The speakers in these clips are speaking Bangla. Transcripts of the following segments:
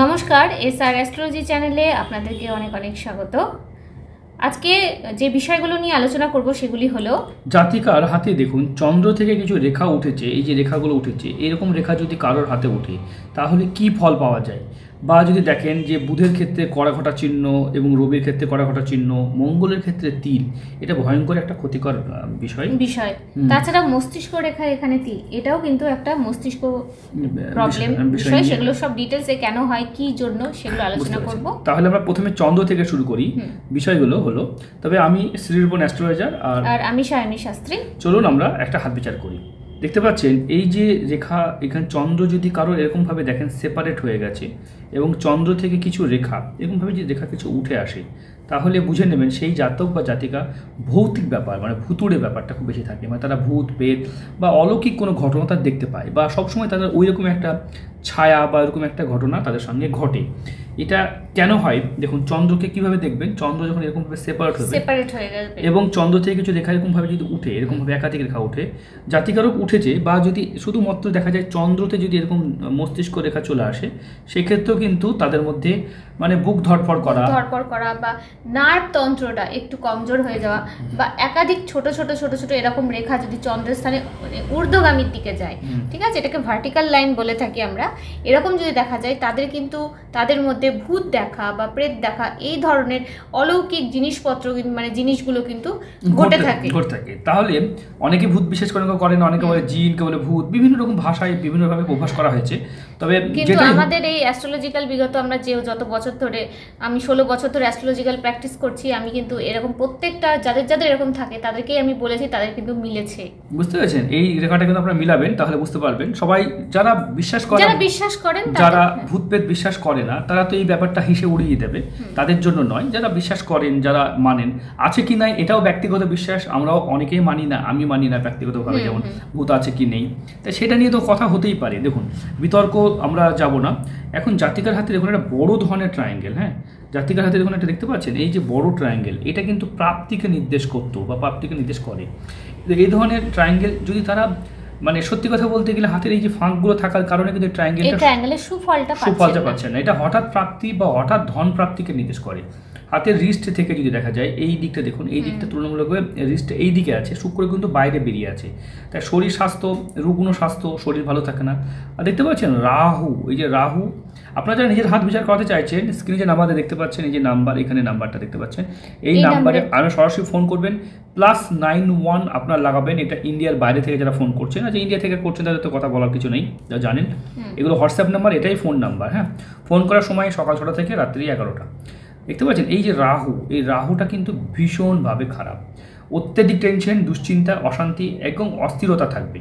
নমস্কার, এসআর অ্যাস্ট্রোলজি চ্যানেলে আপনাদেরকে অনেক অনেক স্বাগত। আজকে যে বিষয়গুলো নিয়ে আলোচনা করব সেগুলি হলো জাতিকার হাতে দেখুন চন্দ্র থেকে কিছু রেখা উঠেছে, এই যে রেখাগুলো উঠেছে এরকম রেখা যদি কারোর হাতে ওঠে তাহলে কি ফল পাওয়া যায়। বা যদি দেখেন যে বুধের ক্ষেত্রে কড়াঘটা চিহ্ন এবং রবির ক্ষেত্রে কড়াঘটা চিহ্ন, মঙ্গলের ক্ষেত্রে তিল, এটা ভয়ঙ্কর একটা ক্ষতিকর বিষয়। তাছাড়া মস্তিষ্ক রেখা এখানে তিল, এটাও কিন্তু একটা মস্তিষ্ক প্রবলেম বিষয়। সেগুলো সব ডিটেলসে কেন হয়, কি জন্য, সেগুলো আলোচনা করব। তাহলে আমরা প্রথমে চন্দ্র থেকে শুরু করি। বিষয়গুলো হলো, তবে আমি শ্রীরূপন অ্যাস্ট্রোলজার আর আমি সায়নী শাস্ত্রী। চলুন আমরা একটা হাত বিচার করি। দেখতে পাচ্ছেন এই যে রেখা, এখানে চন্দ্র যদি কারো এরকমভাবে দেখেন সেপারেট হয়ে গেছে এবং চন্দ্র থেকে কিছু রেখা এরকমভাবে যদি রেখা কিছু উঠে আসে, তাহলে বুঝে নেবেন সেই জাতক বা জাতিকা ভৌতিক ব্যাপার মানে ভুতুড়ে ব্যাপারটা খুব বেশি থাকে। মানে তারা ভূত পেট বা অলৌকিক কোনো ঘটনা তারা দেখতে পায়, বা সবসময় তাদের ওই রকম একটা ছায়া বা এরকম একটা ঘটনা তাদের সঙ্গে ঘটে। এটা কেন হয় দেখুন, চন্দ্রকে কিভাবে দেখবেন, চন্দ্র যখন এরকমভাবে সেপারেট হয়ে যাবে এবং চন্দ্র থেকে কিছু রেখা এরকমভাবে যদি উঠে, এরকমভাবে একাধিক রেখা উঠে, জাতিকারও উঠেছে, বা যদি শুধুমাত্র দেখা যায় চন্দ্রতে যদি এরকম মস্তিষ্ক রেখা চলে আসে, সেক্ষেত্রেও কিন্তু তাদের মধ্যে মানে বুক ধড়ফড় করা বা নার্ভ তন্ত্রটা একটু কমজোর হয়ে যাওয়া, বা একাধিক ছোট ছোট ছোট ছোট এরকম রেখা যদি চন্দ্রের স্থানে ঊর্ধ্বগামীর দিকে যায়, ঠিক আছে, এটাকে ভার্টিক্যাল লাইন বলে থাকি আমরা, এরকম যদি দেখা যায় তাদের কিন্তু তাদের মধ্যে ভূত দেখা বা প্রেত দেখা এই ধরনের অলৌকিক জিনিসপত্র মানে জিনিসগুলো কিন্তু ঘটে থাকে। তাহলে অনেকে ভূত বিশ্বাস করেন, অনেকে বলে জিন, কে বলে ভূত, বিভিন্ন রকম ভাষায় বিভিন্নভাবে প্রকাশ করা হয়েছে। তবে কিন্তু আমাদের এই অ্যাস্ট্রোলজিক্যাল বিগত আমরা যে যত বছর ধরে, আমি 16 বছর ধরে অ্যাস্ট্রোলজিক্যাল প্র্যাকটিস করছি, আমি কিন্তু এরকম প্রত্যেকটা যাদের যাদের এরকম থাকে তাদেরকেই আমি বলেছি, তাদের কিন্তু মিলেছে। বুঝতে পেরেছেন? এই রেখাটা কিন্তু আপনারা মিলাবেন, তাহলে বুঝতে পারবেন। সবাই যারা বিশ্বাস করেন, যারা ভূত পেত বিশ্বাস করে না, তারা তো এই ব্যাপারটা হিসেবে উড়িয়ে দেবে, তাদের জন্য নয়। যারা বিশ্বাস করেন, যারা মানেন, আছে কি নাই এটাও ব্যক্তিগত বিশ্বাস, আমরাও অনেকেই মানি না, আমি মানি না ব্যক্তিগতভাবে, যেমন ভূত আছে কি নেই, তাই সেটা নিয়ে তো কথা হতেই পারে। দেখুন, বিতর্ক আমরা যাব না। এখন জাতিকার হাতে দেখুন একটা বড় ধরনের ট্রায়াঙ্গেল, হ্যাঁ, জাতিকার হাতে দেখুন একটা দেখতে পাচ্ছেন, এই যে বড় ট্রায়াঙ্গেল, এটা কিন্তু প্রাপ্তিকে নির্দেশ করতো বা প্রাপ্তিকে নির্দেশ করে। এই ধরনের ট্রায়াঙ্গেল যদি তারা মানে সত্যি কথা বলতে গেলে হাতের এই যে ফাঁকগুলো থাকার কারণে কিন্তু ট্রায়াঙ্গেলের সুফলটা পাচ্ছেন না। এটা হঠাৎ প্রাপ্তি বা হঠাৎ ধন প্রাপ্তিকে নির্দেশ করে। হাতের রিস্ট থেকে যদি দেখা যায়, এই দিকটা দেখুন, এই দিকটা তুলনামূলকভাবে রিস্ট এই দিকে আছে, শুক্র কিন্তু বাইরে বেরিয়ে আছে, তাই শরীর স্বাস্থ্য, রুগ্ন স্বাস্থ্য, শরীর ভালো থাকে না। আর দেখতে পাচ্ছেন রাহু, এই যে রাহু, আপনারা যারা নিজের হাত বিচার করাতে চাইছেন, স্ক্রিনে যে নাম্বার দেখতে পাচ্ছেন, এই যে নাম্বার, এখানে নাম্বারটা দেখতে পাচ্ছেন, এই নাম্বারে আপনি সরাসরি ফোন করবেন, +91 আপনারা লাগাবেন। এটা ইন্ডিয়ার বাইরে থেকে যারা ফোন করছেন, যে ইন্ডিয়া থেকে করছেন তাদের তো কথা বলার কিছু নেই, যা জানেন, এগুলো হোয়াটসঅ্যাপ নাম্বার, এটাই ফোন নাম্বার। হ্যাঁ, ফোন করার সময় সকাল 6টা থেকে রাত্রি 11টা। দেখতে পাচ্ছেন এই যে রাহু, এই রাহুটা কিন্তু ভীষণভাবে খারাপ। অত্যাধিক টেনশন, দুশ্চিন্তা, অশান্তি এবং অস্থিরতা থাকবে।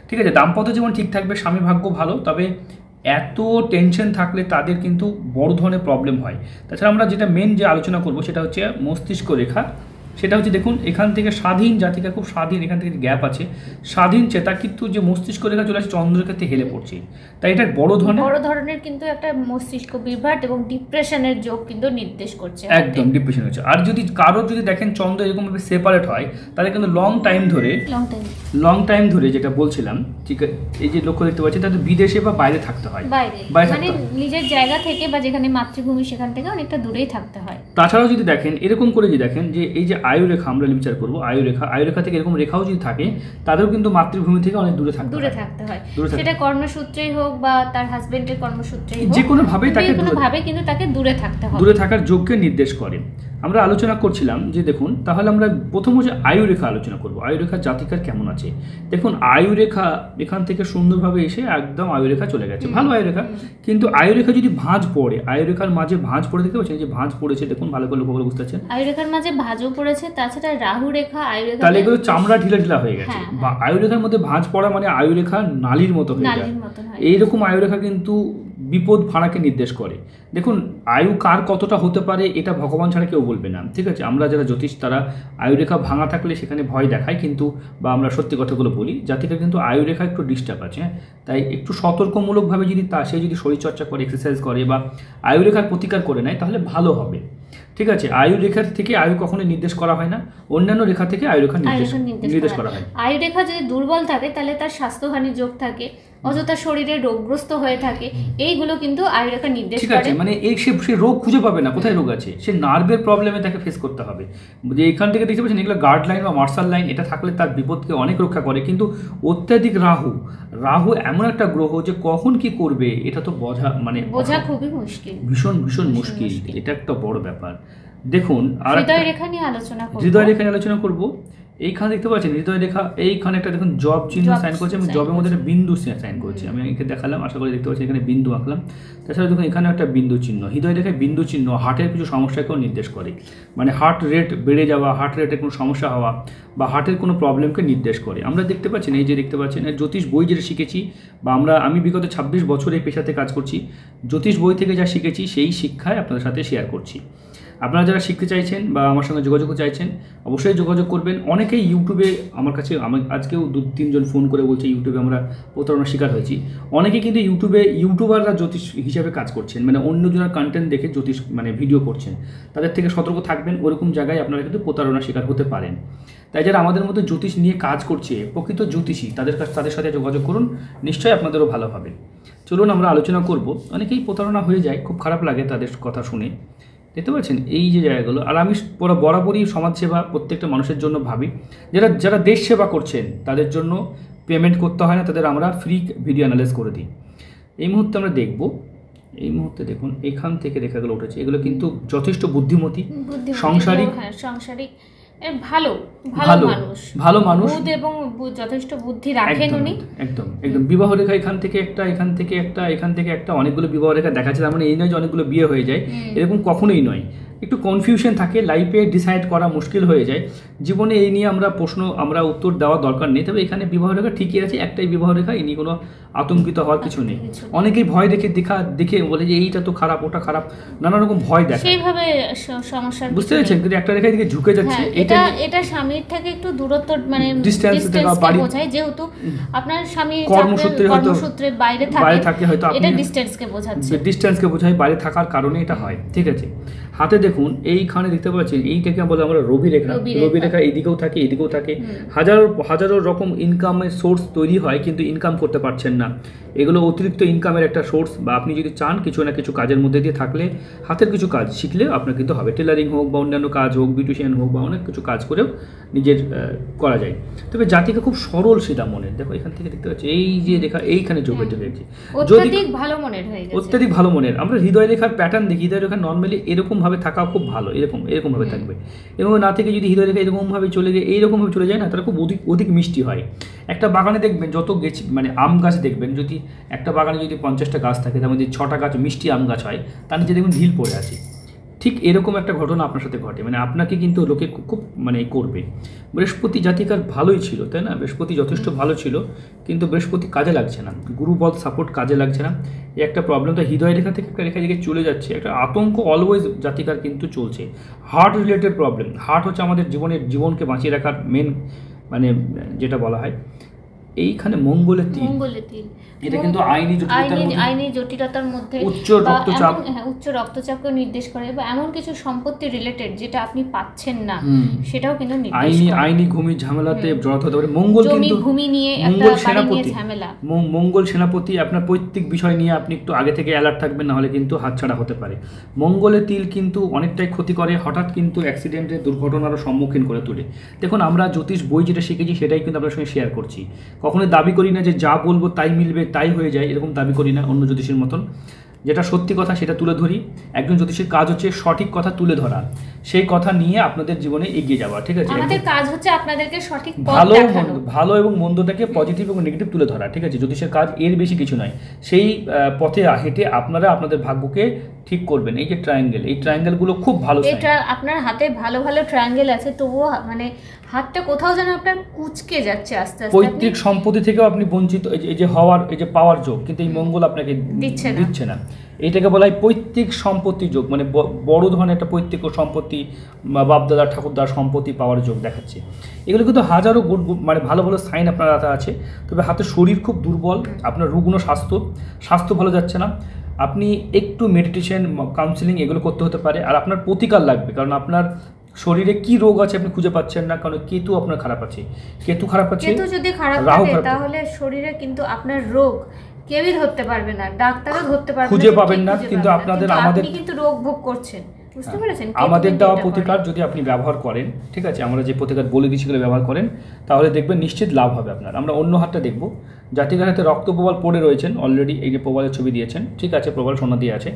ঠিক আছে, দাম্পত্য জীবন ঠিক থাকবে, স্বামী ভাগ্য ভালো, তবে এত টেনশন থাকলে তাদের কিন্তু বড় ধরনের প্রবলেম হয়। তাছাড়া আমরা যেটা মেন যে আলোচনা করব সেটা হচ্ছে মস্তিষ্ক রেখা। সেটা হচ্ছে দেখুন, এখান থেকে স্বাধীন জাতিকা, খুব স্বাধীন, এখান থেকে গ্যাপ আছে, স্বাধীন চেতা, কিন্তু যে মস্তিষ্ক রেখা চলে আসে চন্দ্রের ক্ষেত্রে হেলে পড়ছে, তাই এটা বড় ধরনের কিন্তু একটা মস্তিষ্ক বিভ্রাট এবং ডিপ্রেশনের যোগ কিন্তু নির্দেশ করছে, একদম ডিপ্রেশন হচ্ছে। আর যদি কারো যদি দেখেন চন্দ্র এরকমভাবে সেপারেট হয়, তাহলে কিন্তু লং টাইম ধরে যেটা বলছিলাম, ঠিক আছে, এই যে লক্ষ্য দেখতে পাচ্ছি, তাদের বিদেশে বা বাইরে থাকতে হয়, মানে নিজের জায়গা থেকে বা যেখানে মাতৃভূমি সেখান থেকে অনেকটা দূরেই থাকতে হয়। তাছাড়াও যদি দেখেন এরকম করে, যদি দেখেন যে এই যে আয়ু রেখা আমরা বিচার করবো, আয়ু রেখা থেকে এরকম রেখাও যদি থাকে, তাদেরও কিন্তু মাতৃভূমি থেকে অনেক দূরে থাকতে হয়। সেটা কর্মসূত্রেই হোক বা তার হাজবেন্ডের কর্মসূত্রেই হোক, যে কোনো ভাবে কিন্তু তাকে দূরে থাকতে হবে, দূরে থাকার যোগ্যকে নির্দেশ করে। আমরা আলোচনা করছিলাম যে দেখুন, তাহলে আমরা প্রথম হচ্ছে আয়ু রেখা আলোচনা করবো। আয়ু রেখা জাতিকার কেমন আছে দেখুন। আয়ু রেখা এখান থেকে সুন্দরভাবে এসে একদম আয়ু রেখা চলে গেছে, ভালো আয়ু রেখা। কিন্তু আয়ু রেখা যদি ভাঁজ পড়ে, আয়ু রেখার মাঝে ভাঁজ পড়ে, দেখতে পাচ্ছেন যে ভাঁজ পড়েছে, দেখুন ভালো করে লক্ষ্য করে বুঝতে পারছেন, আয়ু রেখার মাঝে ভাঁজও পড়েছে। তাছাড়া রাহু রেখা, আয়ু রেখা, তাহলে এগুলো চামড়া ঢিলা হয়ে গেছে। বা আয়ু রেখার মধ্যে ভাঁজ পড়া মানে আয়ু রেখা নালীর মতো হয়ে যায়। এইরকম আয়ু রেখা কিন্তু বিপদ ফাঁড়াকে নির্দেশ করে। দেখুন, আয়ু কার কতটা হতে পারে এটা ভগবান ছাড়া কেউ বলবে না, ঠিক আছে। আমরা যারা জ্যোতিষ, তারা আয়ু রেখা ভাঙা থাকলে সেখানে ভয় দেখায়, কিন্তু বা আমরা সত্যি কথাগুলো বলি, জাতিকার কিন্তু আয়ু রেখা একটু ডিস্টার্ব আছে। তাই একটু সতর্কমূলকভাবে যদি সে যদি শরীরচর্চা করে, এক্সারসাইজ করে বা আয়ু রেখার প্রতিকার করে নেয়, তাহলে ভালো হবে। ঠিক আছে, আয়ু রেখার থেকে আয়ু কখনোই নির্দেশ করা হয় না, অন্যান্য রেখা থেকে আয়ু রেখা নির্দেশ করা হয়। আয়ু রেখা যদি দুর্বল থাকে তাহলে তার স্বাস্থ্যহানির যোগ থাকে, অযথা শরীরে রোগগ্রস্ত হয়ে থাকে, এইগুলো কিন্তু আয়ুরেখা নির্দেশ করে। ঠিক আছে, মানে এই সে রোগ খুঁজে পাবে না কোথায় রোগ আছে, সে নার্ভের প্রবলেমে তাকে ফেস করতে হবে। যে এখান থেকে দেখতে পাচ্ছেন এগুলো গার্ড লাইন বা মার্শাল লাইন, এটা থাকলে তার বিপদকে অনেক রক্ষা করে। কিন্তু অত্যাধিক রাহু এমন একটা গ্রহ যে কখন কি করবে এটা তো বোঝা খুবই মুশকিল, ভীষণ ভীষণ মুশকিল। এটা একটা বড় ব্যাপার। দেখুন আর হৃদয় রেখা নিয়ে আলোচনা করব। এইখানে দেখতে পাচ্ছেন হৃদয় রেখা, এইখানে একটা দেখুন জব চিহ্ন সাইন করেছে, আমি জবের মধ্যে একটা বিন্দু সাইন করেছি, আমি এখানে দেখালাম, আশা করি দেখতে পাচ্ছি এখানে বিন্দু আঁকলাম। তাছাড়া দেখুন এখানে একটা বিন্দু চিহ্ন, হৃদয় রেখায় বিন্দু চিহ্ন হার্টের কিছু সমস্যাকেও নির্দেশ করে, মানে হার্ট রেট বেড়ে যাওয়া, হার্ট রেটের কোনো সমস্যা হওয়া বা হার্টের কোনো প্রবলেমকে নির্দেশ করে। আমরা দেখতে পাচ্ছেন এই যে দেখতে পাচ্ছেন জ্যোতিষ বই যেটা শিখেছি বা আমি বিগত 26 বছর এই পেশাতে কাজ করছি, জ্যোতিষ বই থেকে যা শিখেছি সেই শিক্ষায় আপনাদের সাথে শেয়ার করছি। আপনারা যারা শিখতে চাইছেন বা আমার সঙ্গে যোগাযোগ চাইছেন অবশ্যই যোগাযোগ করবেন। অনেকেই ইউটিউবে আমার কাছে আজকেও 2-3 জন ফোন করে বলছে ইউটিউবে আমরা প্রতারণার শিকার হয়েছি। অনেকে কিন্তু ইউটিউবাররা জ্যোতিষ হিসাবে কাজ করছেন, মানে অন্যজনের কন্টেন্ট দেখে জ্যোতিষ ভিডিও করছেন। তাদের থেকে সতর্ক থাকবেন, ওরকম জায়গায় আপনারা কিন্তু প্রতারণার শিকার হতে পারেন। তাই যারা আমাদের মতো জ্যোতিষ নিয়ে কাজ করছে, প্রকৃত জ্যোতিষী, তাদের সাথে যোগাযোগ করুন, নিশ্চয়ই আপনাদেরও ভালো হবে। চলুন আমরা আলোচনা করব। অনেকেই প্রতারণা হয়ে যায়, খুব খারাপ লাগে তাদের কথা শুনে। দেখতে পাচ্ছেন এই যে জায়গাগুলো। আর আমি বরাবরই সমাজসেবা প্রত্যেকটা মানুষের জন্য ভাবি, যারা দেশ সেবা করছেন তাদের জন্য পেমেন্ট করতে হয় না, তাদের আমরা ফ্রি ভিডিও অ্যানালাইজ করে দিই। এই মুহূর্তে আমরা দেখব, এই মুহূর্তে দেখুন এখান থেকে রেখাগুলো উঠেছে, এগুলো কিন্তু যথেষ্ট বুদ্ধিমতী, সাংসারিক, ভালো মানুষ এবং যথেষ্ট বুদ্ধি রাখেন উনি। একদম বিবাহ রেখা এখান থেকে একটা অনেকগুলো বিবাহ রেখা দেখাচ্ছে। তার মানে এই নয় যে অনেকগুলো বিয়ে হয়ে যায়, এরকম কখনোই নয়। একটু কনফিউশন থাকে, লাইফে ডিসাইড করা মুশকিল হয়ে যায় জীবনে। এই নিয়ে আমরা উত্তর দেওয়ার দরকার নেই। তবে এখানে বিবাহ রেখা ঠিকই আছে, একটাই বিবাহ রেখা, এই নিয়ে কোনো আতঙ্কিত হওয়ার কিছু নেই। অনেকেই ভয় দেখে বলে যে এইটা তো খারাপ, ওটা খারাপ, নানা রকম ভয় দেখে, সেইভাবে সমস্যা বুঝতে পেরেছেন। কিন্তু একটা রেখা দিকে ঝুঁকে যাচ্ছে, এটা স্বামীর থেকে একটু দূরত্ব, মানে ডিসটেন্স বোঝায়। যেহেতু আপনার স্বামী কর্মসূত্রে বাইরে থাকে, হয়তো এটা ডিসটেন্সকে বোঝায়, বাইরে থাকার কারণে এটা হয়। ঠিক আছে, হাতে দেখুন এইখানে দেখতে পাচ্ছেন এইটাকে বলে আমরা রবি রেখা এইদিকেও থাকে। হাজারো রকম ইনকামের সোর্স তৈরি হয়, কিন্তু ইনকাম করতে পারছেন না। এগুলো অতিরিক্ত ইনকামের একটা সোর্স। বা আপনি যদি চান কিছু না কিছু কাজের মধ্যে দিয়ে থাকলে, হাতের কিছু কাজ শিখলে আপনার কিন্তু হবে, টেলারিং হোক বা অন্যান্য কাজ হোক, বিউটিশিয়ান হোক বা অনেক কিছু কাজ করেও নিজের করা যায়। তবে জাতিকে খুব সরল সিধা মনের, দেখো এখান থেকে দেখতে পাচ্ছি এই যে রেখা এইখানে যোগে গেছে, অত্যাধিক ভালো মনের। আমরা হৃদয় রেখার প্যাটার্ন দেখি, হৃদয় রেখা নর্মালি এরকম ভাবে থাকা খুব ভালো, এরকম ভাবে থাকবে। এবং না থেকে যদি হৃদয় রেখা এইরকম ভাবে চলে যায় না, তারা খুব অধিক মিষ্টি হয়। একটা বাগানে দেখবেন যত মানে আম গাছ দেখবেন, যদি একটা বাগানে যদি 50টা গাছ থাকে, তার মধ্যে 6টা গাছ মিষ্টি আম গাছ হয়, তার নিচে দেখবেন ঢিল পড়ে আছে। ঠিক এরকম একটা ঘটনা আপনার সাথে ঘটে, মানে আপনাকে কিন্তু লোকে খুব করবে। বৃহস্পতি জাতিকার ভালোই ছিল, তাই না? বৃহস্পতি যথেষ্ট ভালো ছিল, কিন্তু বৃহস্পতি কাজে লাগছে না, গুরুবল সাপোর্ট কাজে লাগছে না। এই একটা প্রবলেম। তো হৃদয় রেখা থেকে একটা রেখা দিকে চলে যাচ্ছে, একটা আতঙ্ক অলওয়েজ জাতিকার কিন্তু চলছে। Heart related problem. হার্ট হচ্ছে আমাদের জীবনকে বাঁচিয়ে রাখার মেন, মানে যেটা বলা হয়। এইখানে মঙ্গলের তিল, এটা কিন্তু আইনি জটিলতার মধ্যে উচ্চ রক্তচাপকে নির্দেশ করে, বা এমন কিছু সম্পত্তি রিলেটেড যেটা আপনি পাচ্ছেন না, সেটাও কিন্তু আইনি ভূমি ঝামেলাতে জড়াতে হতে পারে। মঙ্গল কিন্তু ভূমি নিয়ে মঙ্গল সেনাপতি, আপনার পৈতৃক বিষয় নিয়ে আপনি একটু আগে থেকে অ্যালার্ট থাকবেন, না হলে কিন্তু হাতছাড়া হতে পারে। মঙ্গলের তিল কিন্তু অনেকটাই ক্ষতি করে, হঠাৎ কিন্তু অ্যাক্সিডেন্টে, দুর্ঘটনারও সম্মুখীন করে তোলে। দেখুন আমরা জ্যোতিষ বই যেটা শিখেছি সেটাই কিন্তু আপনার সঙ্গে শেয়ার করছি। কখনোই দাবি করি না যে যা বলবো তাই মিলবে, তাই হয়ে যায়, এরকম দাবি করি না অন্য জ্যোতিষের মতন। যেটা সত্যি কথা সেটা তুলে ধরি। একজন জ্যোতিষের কাজ হচ্ছে সঠিক কথা তুলে ধরা, সেই কথা নিয়ে আপনাদের জীবনে এগিয়ে যাওয়া। ঠিক আছে, আমাদের কাজ হচ্ছে আপনাদেরকে সঠিক ভালো এবং মন্দটাকে পজিটিভ এবং নেগেটিভ তুলে ধরা। ঠিক আছে, জ্যোতিষের কাজ এর বেশি কিছু নয়। সেই পথে হেঁটে আপনারা আপনাদের ভাগ্যকে ঠিক করবেন। এই যে ট্রায়াঙ্গেল, এই ট্রায়াঙ্গেলগুলো খুব ভালো। এটা আপনার হাতে ভালো ট্রায়াঙ্গেল আছে, তবুও মানে হাতটা কোথাও যেন আপনার কুচকে যাচ্ছে আস্তে আস্তে। পৈতৃক সম্পত্তি থেকেও আপনি বঞ্চিত, এই যে পাওয়ার যোগ, কিন্তু এই মঙ্গল আপনাকে দিচ্ছে না। এইটাকে বলা হয় পৈতৃক সম্পত্তি যোগ, মানে বড় ধরনের একটা পৈতৃক সম্পত্তি, বাপদাদা ঠাকুরদার সম্পত্তি পাওয়ার যোগ দেখাচ্ছে। এগুলো কিন্তু হাজারো মানে ভালো সাইন আপনার হাতে আছে। তবে হাতের শরীর খুব দুর্বল, আপনার রুগ্ন স্বাস্থ্য ভালো যাচ্ছে না। আপনি একটু মেডিটেশন, কাউন্সিলিং এগুলো করতে হতে পারে। আর আপনার প্রতিকার লাগবে, কারণ আপনার শরীরে কি রোগ আছে আপনি খুঁজে পাচ্ছেন না, কারণ কেতু আপনার খারাপ আছে। কেতু খারাপ আছে, কেতু যদি খারাপ থাকে তাহলে শরীরে কিন্তু আপনার রোগ কেউই ধরতে পারবে না, ডাক্তারও ধরতে পারবে না, খুঁজে পাবেন না। কিন্তু আমাদের আপনি কিন্তু রোগ ভোগ করছেন, বুঝতে পেরেছেন? আমাদের দেওয়া প্রতিকার যদি আপনি ব্যবহার করেন, ঠিক আছে, আমরা যে প্রতিকার বলে দিচ্ছি সেগুলো ব্যবহার করেন, তাহলে দেখবেন নিশ্চিত লাভ হবে আপনার। আমরা অন্য হাতটা দেখব, জাতিকার হাতে রক্ত প্রবাল পড়ে রয়েছেন অলরেডি, এই যে প্রবালের ছবি দিয়েছেন, ঠিক আছে, প্রবাল সোনা দিয়ে আছে।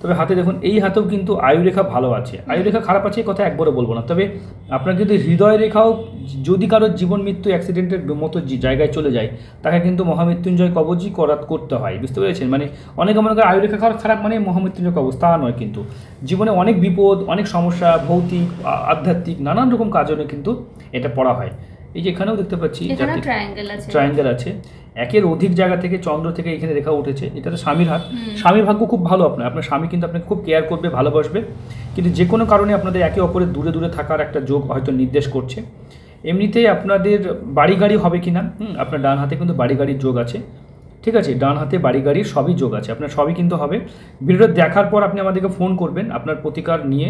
তবে হাতে দেখুন এই হাতেও কিন্তু আয়ুরেখা ভালো আছে, আয়ুরেখা খারাপ আছে কথা একবারও বলবো না। তবে আপনার কিন্তু হৃদয় রেখাও যদি কারোর জীবন মৃত্যু অ্যাক্সিডেন্টের মতো জায়গায় চলে যায়, তাকে কিন্তু মহামৃত্যুঞ্জয় কবচই করতে হয়, বুঝতে পেরেছেন? মানে অনেকে মনে করে আয়ুরেখা খারাপ মানে মহামৃত্যুঞ্জয় কবচ, তা নয়। কিন্তু জীবনে অনেক বিপদ, অনেক সমস্যা, ভৌতিক আধ্যাত্মিক নানান রকম কাজনে কিন্তু এটা পড়া হয়। এই যে এখানেও দেখতে পাচ্ছি ট্রায়াঙ্গেল আছে, একের অধিক জায়গা থেকে চন্দ্র থেকে এখানে রেখা উঠেছে, এটা তো স্বামীর হাত। স্বামীর ভাগ্য খুব ভালো, আপনার স্বামী কিন্তু আপনাকে খুব কেয়ার করবে, ভালোবাসবে। কিন্তু যে কোনো কারণে আপনাদের একে অপরের দূরে দূরে থাকার একটা যোগ হয়তো নির্দেশ করছে। এমনিতেই আপনাদের বাড়ি গাড়ি হবে কিনা, আপনার ডান হাতে কিন্তু বাড়ি গাড়ির যোগ আছে, ঠিক আছে, ডান হাতে বাড়ি গাড়ির সবই যোগ আছে, আপনার সবই কিন্তু হবে। ভিডিওটা দেখার পর আপনি আমাদেরকে ফোন করবেন, আপনার প্রতিকার নিয়ে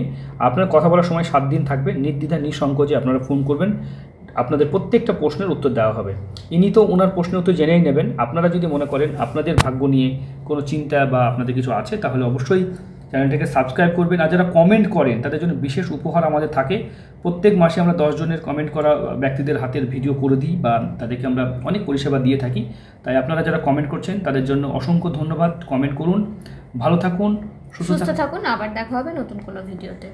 আপনার কথা বলার সময় 7 দিন থাকবে, নির্দ্বিধা নিঃসংকোচে আপনারা ফোন করবেন, আপনাদের প্রত্যেকটা প্রশ্নের উত্তর দেওয়া হবে। ইনি তো ওনার প্রশ্নের উত্তর জেনেই নেবেন। আপনারা যদি মনে করেন আপনাদের ভাগ্য নিয়ে কোনো চিন্তা বা আপনাদের কিছু আছে, তাহলে অবশ্যই চ্যানেলটাকে সাবস্ক্রাইব করবেন। আর যারা কমেন্ট করেন তাদের জন্য বিশেষ উপহার আমাদের থাকে। প্রত্যেক মাসে আমরা 10 জনের কমেন্ট করা ব্যক্তিদের হাতের ভিডিও করে দিই, বা তাদেরকে আমরা অনেক পরিষেবা দিয়ে থাকি। তাই আপনারা যারা কমেন্ট করছেন তাদের জন্য অসংখ্য ধন্যবাদ। কমেন্ট করুন, ভালো থাকুন, সুস্থ থাকুন। আবার দেখা হবে নতুন কোনো ভিডিওতে।